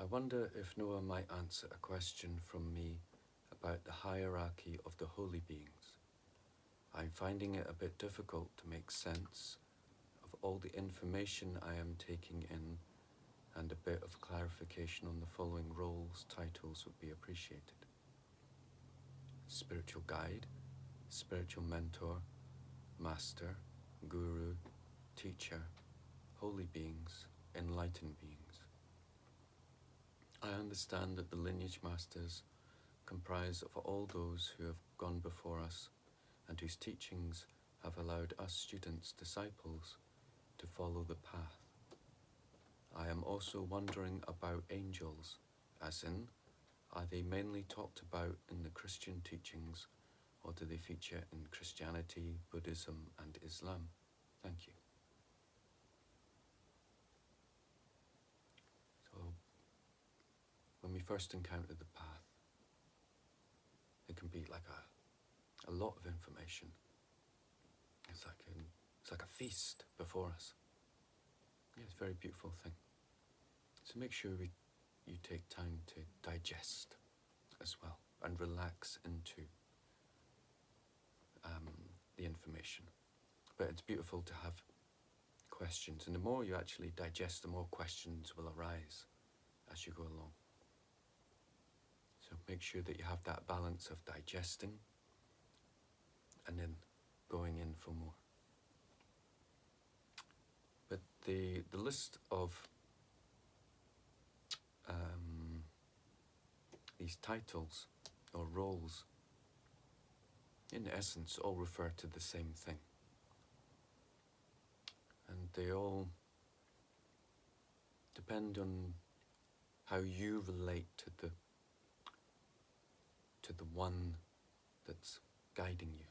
I wonder if Noah might answer a question from me about the hierarchy of the holy beings. I'm finding it a bit difficult to make sense of all the information I am taking in, and a bit of clarification on the following roles, titles would be appreciated. Spiritual guide, spiritual mentor, master, guru, teacher, holy beings, enlightened beings. I understand that the lineage masters comprise of all those who have gone before us and whose teachings have allowed us students, disciples, to follow the path. I am also wondering about angels, as in, are they mainly talked about in the Christian teachings, or do they feature in Christianity, Buddhism, and Islam? Thank you. So, when we first encounter the path, it can be like a lot of information. It's like a feast before us. Yeah, it's a very beautiful thing. So make sure you take time to digest as well and relax into the information. But it's beautiful to have questions, and the more you actually digest, the more questions will arise as you go along. So make sure that you have that balance of digesting and then going in for more. But the list of these titles or roles, in essence, all refer to the same thing. And they all depend on how you relate to the one that's guiding you.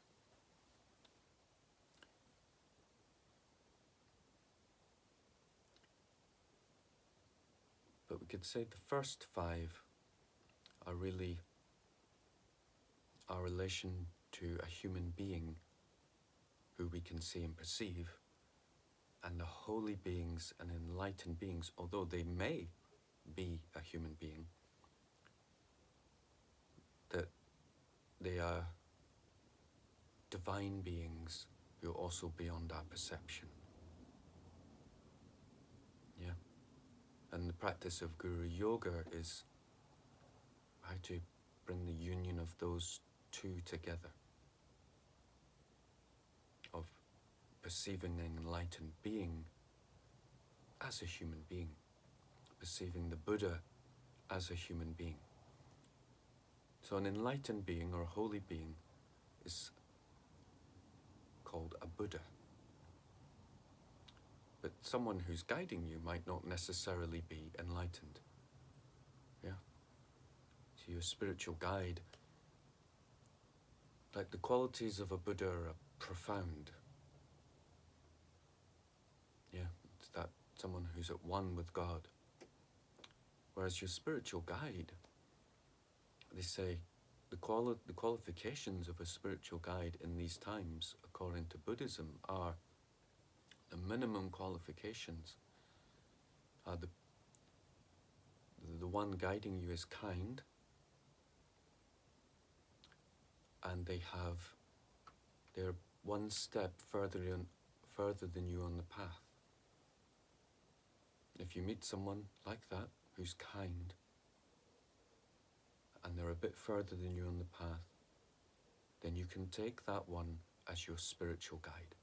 But we could say the first 5 are really our relation to a human being who we can see and perceive, and the holy beings and enlightened beings, although they may be a human being, that they are divine beings who are also beyond our perception. Yeah. And the practice of Guru Yoga is how to bring the union of those two together, of perceiving an enlightened being as a human being, perceiving the Buddha as a human being. So an enlightened being or a holy being is called a Buddha. But someone who's guiding you might not necessarily be enlightened. Yeah. So your spiritual guide, like the qualities of a Buddha are profound. Yeah, it's that someone who's at one with God. Whereas your spiritual guide, they say, the qualifications of a spiritual guide in these times, according to Buddhism, are the minimum qualifications are the one guiding you is kind, and they're one step further than you on the path. If you meet someone like that who's kind, and they're a bit further than you on the path, then you can take that one as your spiritual guide.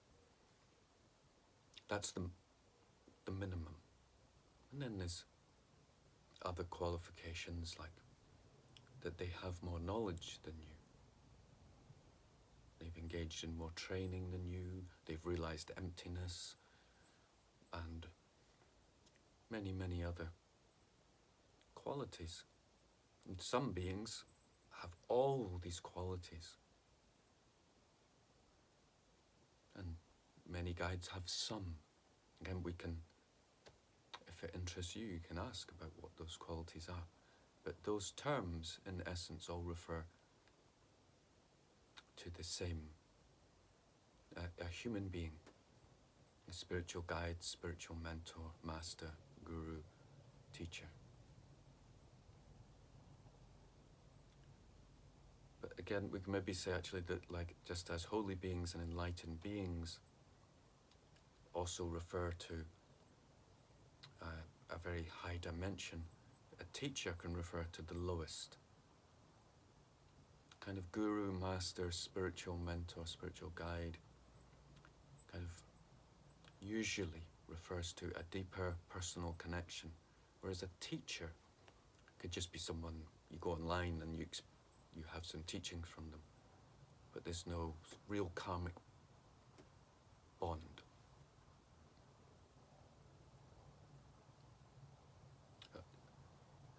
That's the minimum. And then there's other qualifications, like that they have more knowledge than you. They've engaged in more training than you. They've realized emptiness and many, many other qualities. And some beings have all these qualities. And many guides have some. Again, if it interests you, you can ask about what those qualities are. But those terms, in essence, all refer to the same, a human being, a spiritual guide, spiritual mentor, master, guru, teacher. again, we can maybe say actually that, like, just as holy beings and enlightened beings also refer to a very high dimension, a teacher can refer to the lowest. Kind of guru, master, spiritual mentor, spiritual guide, kind of usually refers to a deeper personal connection, whereas a teacher could just be someone you go online and you have some teachings from them, but there's no real karmic bond.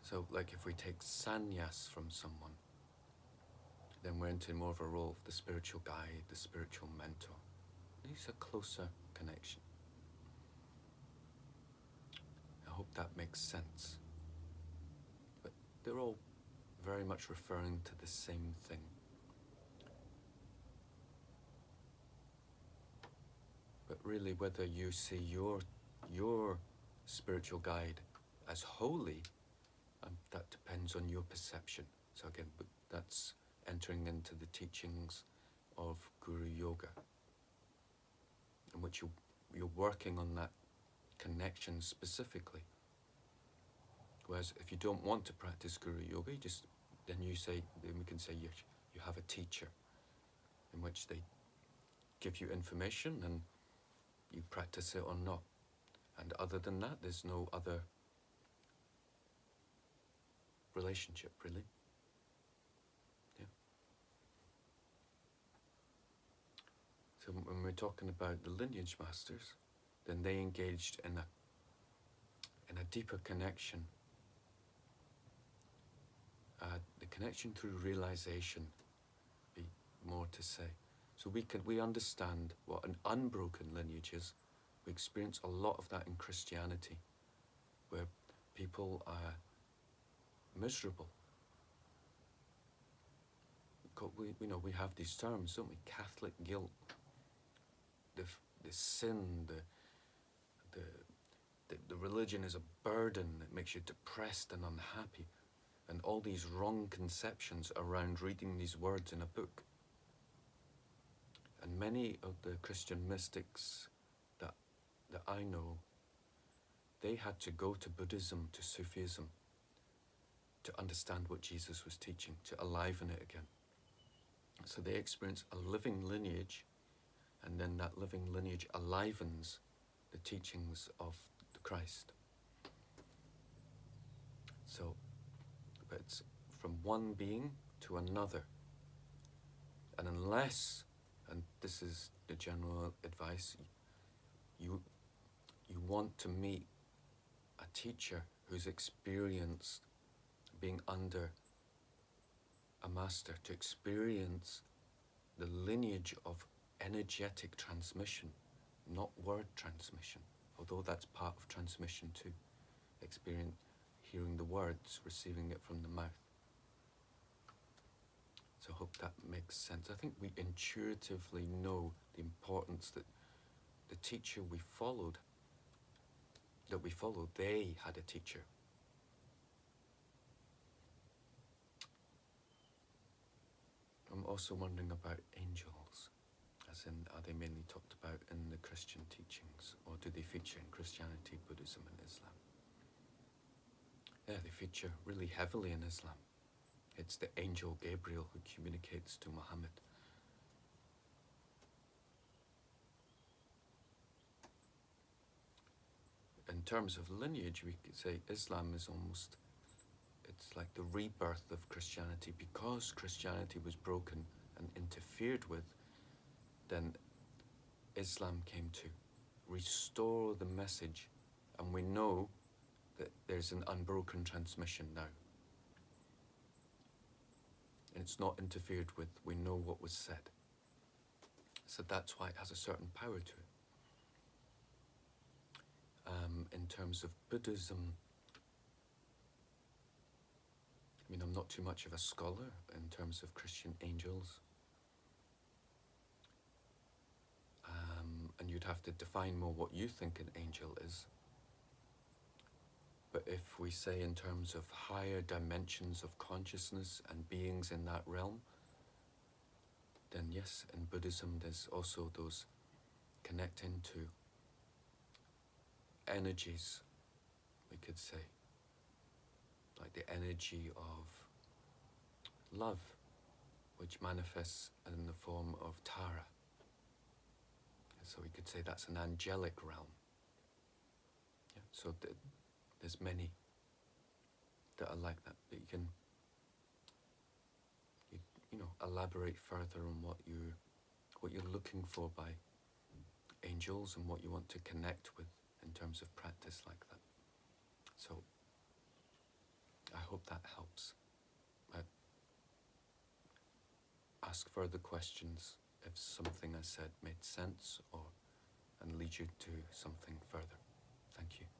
So, like, if we take sannyas from someone, then we're into more of a role of the spiritual guide, the spiritual mentor. It's a closer connection. I hope that makes sense. But they're all very much referring to the same thing. But really, whether you see your spiritual guide as holy, that depends on your perception. So again, that's entering into the teachings of Guru Yoga, in which you're working on that connection specifically. Whereas if you don't want to practice Guru Yoga, then we can say you have a teacher, in which they give you information and you practice it or not. And other than that, there's no other relationship, really. Yeah. So when we're talking about the lineage masters, then they engaged in a deeper connection. The connection through realization, be more to say. So we understand what an unbroken lineage is. We experience a lot of that in Christianity, where people are miserable. We have these terms, don't we? Catholic guilt, the sin, the religion is a burden that makes you depressed and unhappy, and all these wrong conceptions around reading these words in a book. And many of the Christian mystics that I know, they had to go to Buddhism, to Sufism, to understand what Jesus was teaching, to enliven it again. So they experience a living lineage, and then that living lineage enlivens the teachings of the Christ. So, but it's from one being to another. And unless, and this is the general advice, you want to meet a teacher who's experienced being under a master, to experience the lineage of energetic transmission, not word transmission, although that's part of transmission too. Experience hearing the words, receiving it from the mouth. So I hope that makes sense. I think we intuitively know the importance that the teacher we followed, they had a teacher. I'm also wondering about angels, as in, are they mainly talked about in the Christian teachings, or do they feature in Christianity, Buddhism, and Islam? Yeah, they feature really heavily in Islam. It's the angel Gabriel who communicates to Muhammad. In terms of lineage, we could say Islam is almost, it's like the rebirth of Christianity. Because Christianity was broken and interfered with, then Islam came to restore the message, and we know that there's an unbroken transmission now. And it's not interfered with. We know what was said. So that's why it has a certain power to it. In terms of Buddhism, I mean, I'm not too much of a scholar in terms of Christian angels. And you'd have to define more what you think an angel is. But if we say in terms of higher dimensions of consciousness and beings in that realm, then yes, in Buddhism there's also those connecting to energies, we could say, like the energy of love, which manifests in the form of Tara. And so we could say that's an angelic realm. Yeah, so there's many that are like that, but you can elaborate further on what you're looking for by angels and what you want to connect with in terms of practice like that. So I hope that helps. Ask further questions if something I said made sense and lead you to something further. Thank you.